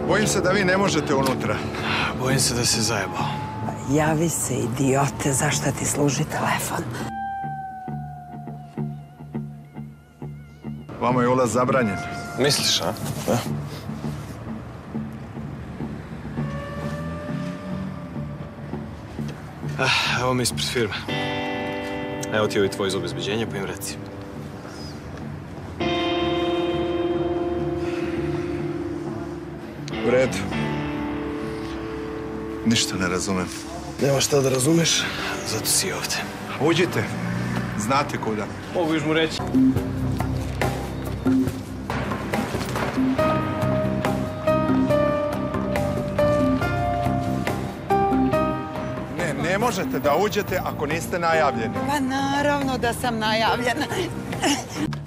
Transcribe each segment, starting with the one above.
Bojim se da vi ne možete unutra. Bojim se da se zajebao. Javi se, idiote, zašto ti služi telefon? Vama je ulaz zabranjen. Misliš, a? Da. Evo mi ispred firme. Evo ti ovi tvoji iz obezbeđenja, pa im reci. U redu. Ništa ne razumem. Nema šta da razumeš, zato si ovde. Uđite. Znate kuda. Mogu još mu reći. Ne možete da uđete ako niste najavljeni. Pa naravno da sam najavljena.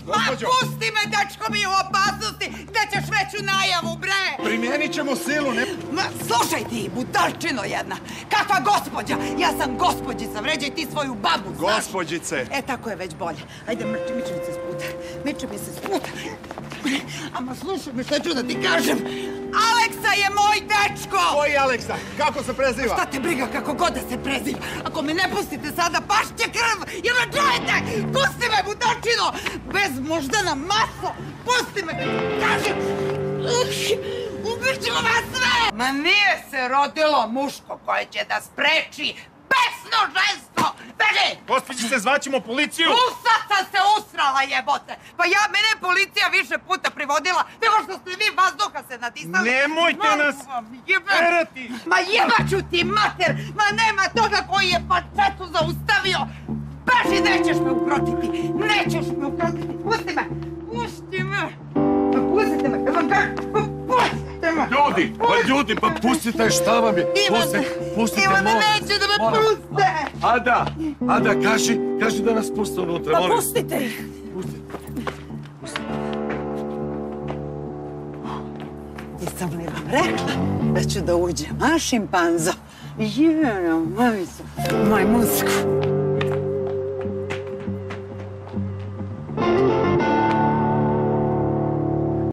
Ma pusti me, dečko mi je u opasnosti, da ćeš veću najavu, bre! Primijenit ćemo silu, ne... Ma, slušaj ti, butalčino jedna! Kakva gospođa? Ja sam gospođica, vređaj ti svoju babu, znaš? Gospođice! E, tako je već bolje. Ajde, miči mi se s puta. Miči mi se s puta. Ama slušaj me, šta ću da ti kažem? Aleksa je moj dečko! Koji Aleksa? Kako se preziva? Šta te briga kako god da se preziva? Ako me ne pustite sada, pašće krv! Jel me čujete? Pusti me, budačino! Bez moždana maso! Pusti me! Kažem! Ubićemo vas sve! Ma nije se rodilo muško koje će da spreči besno ženstvo! Beži! Gospođice, zvaćemo policiju! Sad sam se usrala, jebote! Pa mene je policija više puta privodila nego što ste vi vazduha se nadisali. Nemojte nas terati! Ma jebaću ti mater! Ma nema toga koji je pačetu zaustavio! Beži, nećeš me ukrotiti! Nećeš me ukrotiti! Pusti me! Pusti me! Pustite me! Pustite me! Ljudi, pa pustite, šta vam je? Pustite, Ivana, neće da me puste! Ada, kaži da nas puste unutra, Pa molim. pustite ih! Nisam li vam rekla da ću da uđem, a šimpanzo? Jeno, majicu, moj mucku.